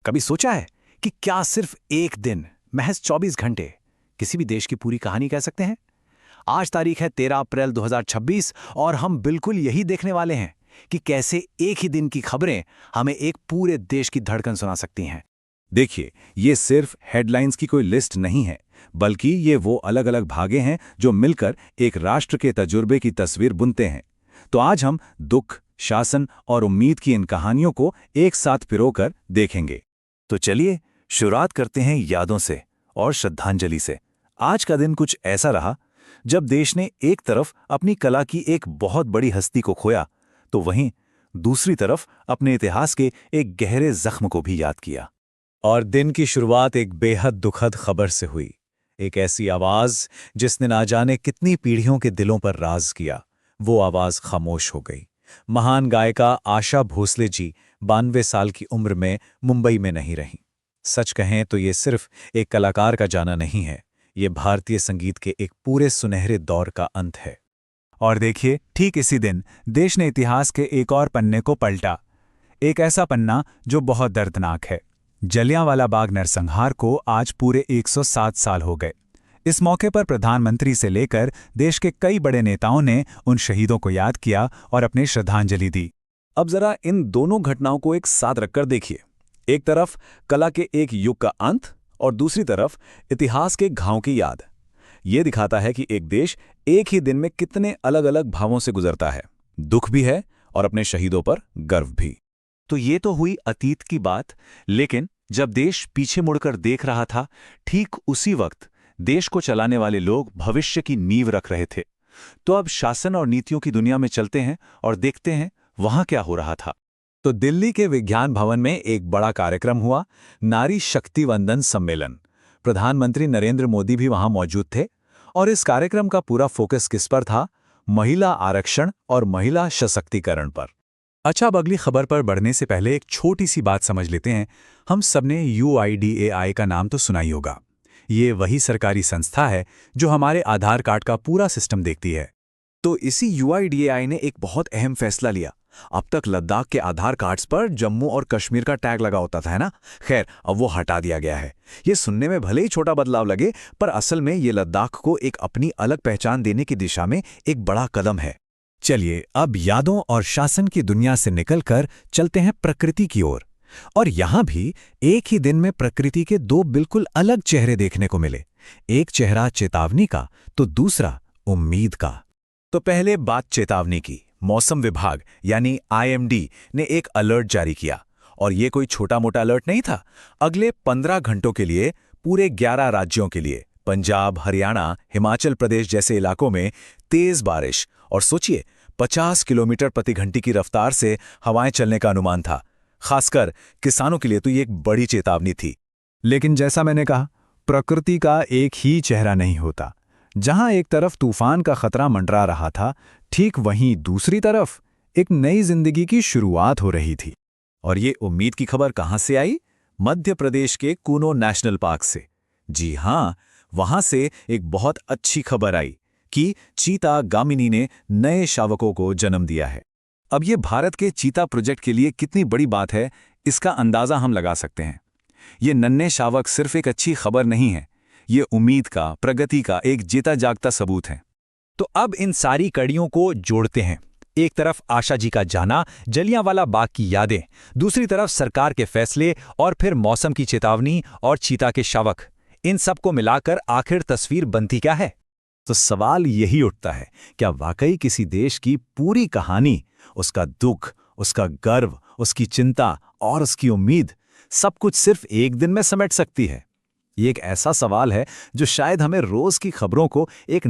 कभी सोचा है कि क्या सिर्फ एक दिन, महज 24 घंटे, किसी भी देश की पूरी कहानी कह सकते हैं? आज तारीख है 13 अप्रैल 2026 और हम बिल्कुल यही देखने वाले हैं कि कैसे एक ही दिन की खबरें हमें एक पूरे देश की धड़कन सुना सकती हैं। देखिए, ये सिर्फ हेडलाइंस की कोई लिस्ट नहीं है, बल्कि ये वो अलग अलग भागे हैं जो मिलकर एक राष्ट्र के तजुर्बे की तस्वीर बुनते हैं। तो आज हम दुख, शासन और उम्मीद की इन कहानियों को एक साथ पिरोकर देखेंगे। तो चलिए शुरुआत करते हैं यादों से और श्रद्धांजलि से। आज का दिन कुछ ऐसा रहा जब देश ने एक तरफ अपनी कला की एक बहुत बड़ी हस्ती को खोया, तो वहीं दूसरी तरफ अपने इतिहास के एक गहरे जख्म को भी याद किया। और दिन की शुरुआत एक बेहद दुखद खबर से हुई। एक ऐसी आवाज जिसने ना जाने कितनी पीढ़ियों के दिलों पर राज किया। वो आवाज खामोश हो गई। महान गायिका आशा भोसले जी 92 साल की उम्र में मुंबई में नहीं रहीं। सच कहें तो ये सिर्फ एक कलाकार का जाना नहीं है, ये भारतीय संगीत के एक पूरे सुनहरे दौर का अंत है। और देखिए, ठीक इसी दिन देश ने इतिहास के एक और पन्ने को पलटा। एक ऐसा पन्ना जो बहुत दर्दनाक है। जलियांवाला बाग नरसंहार को आज पूरे 107 साल हो गए। इस मौके पर प्रधानमंत्री से लेकर देश के कई बड़े नेताओं ने उन शहीदों को याद किया और अपनी श्रद्धांजलि दी। अब जरा इन दोनों घटनाओं को एक साथ रखकर देखिए। एक तरफ कला के एक युग का अंत और दूसरी तरफ इतिहास के घावों की याद। ये दिखाता है कि एक देश एक ही दिन में कितने अलग अलग भावों से गुजरता है। दुख भी है और अपने शहीदों पर गर्व भी। तो ये तो हुई अतीत की बात, लेकिन जब देश पीछे मुड़कर देख रहा था, ठीक उसी वक्त देश को चलाने वाले लोग भविष्य की नींव रख रहे थे। तो अब शासन और नीतियों की दुनिया में चलते हैं और देखते हैं वहां क्या हो रहा था। तो दिल्ली के विज्ञान भवन में एक बड़ा कार्यक्रम हुआ, नारी शक्ति वंदन सम्मेलन। प्रधानमंत्री नरेंद्र मोदी भी वहां मौजूद थे और इस कार्यक्रम का पूरा फोकस किस पर था? महिला आरक्षण और महिला सशक्तिकरण पर। अच्छा, अब अगली खबर पर बढ़ने से पहले एक छोटी सी बात समझ लेते हैं। हम सबने UIDAI का नाम तो सुना ही होगा। ये वही सरकारी संस्था है जो हमारे आधार कार्ड का पूरा सिस्टम देखती है। तो इसी UIDAI ने एक बहुत अहम फैसला लिया। अब तक लद्दाख के आधार कार्ड्स पर जम्मू और कश्मीर का टैग लगा होता था, है ना? खैर, अब वो हटा दिया गया है। ये सुनने में भले ही छोटा बदलाव लगे, पर असल में ये लद्दाख को एक अपनी अलग पहचान देने की दिशा में एक बड़ा कदम है। चलिए अब यादों और शासन की दुनिया से निकलकर चलते हैं प्रकृति की ओर। और यहां भी एक ही दिन में प्रकृति के दो बिल्कुल अलग चेहरे देखने को मिले। एक चेहरा चेतावनी का तो दूसरा उम्मीद का। तो पहले बात चेतावनी की। मौसम विभाग यानी IMD ने एक अलर्ट जारी किया, और ये कोई छोटा मोटा अलर्ट नहीं था। अगले 15 घंटों के लिए पूरे 11 राज्यों के लिए, पंजाब, हरियाणा, हिमाचल प्रदेश जैसे इलाकों में तेज बारिश और सोचिए 50 किलोमीटर प्रति घंटे की रफ्तार से हवाएं चलने का अनुमान था। खासकर किसानों के लिए तो ये एक बड़ी चेतावनी थी। लेकिन जैसा मैंने कहा, प्रकृति का एक ही चेहरा नहीं होता। जहां एक तरफ तूफान का खतरा मंडरा रहा था, ठीक वहीं दूसरी तरफ एक नई जिंदगी की शुरुआत हो रही थी। और ये उम्मीद की खबर कहां से आई? मध्य प्रदेश के कूनो नेशनल पार्क से। जी हां, वहां से एक बहुत अच्छी खबर आई कि चीता गामिनी ने नए शावकों को जन्म दिया है। अब ये भारत के चीता प्रोजेक्ट के लिए कितनी बड़ी बात है, इसका अंदाजा हम लगा सकते हैं। ये नन्हे शावक सिर्फ एक अच्छी खबर नहीं है, ये उम्मीद का, प्रगति का एक जीता जागता सबूत है। तो अब इन सारी कड़ियों को जोड़ते हैं। एक तरफ आशा जी का जाना, जलियांवाला बाग की यादें, दूसरी तरफ सरकार के फैसले और फिर मौसम की चेतावनी और चीता के शावक। इन सब को मिलाकर आखिर तस्वीर बनती क्या है? तो सवाल यही उठता है, क्या वाकई किसी देश की पूरी कहानी, उसका दुख, उसका गर्व, उसकी चिंता और उसकी उम्मीद, सब कुछ सिर्फ एक दिन में समेट सकती है? ये एक ऐसा सवाल है जो शायद हमें रोज की खबरों को एक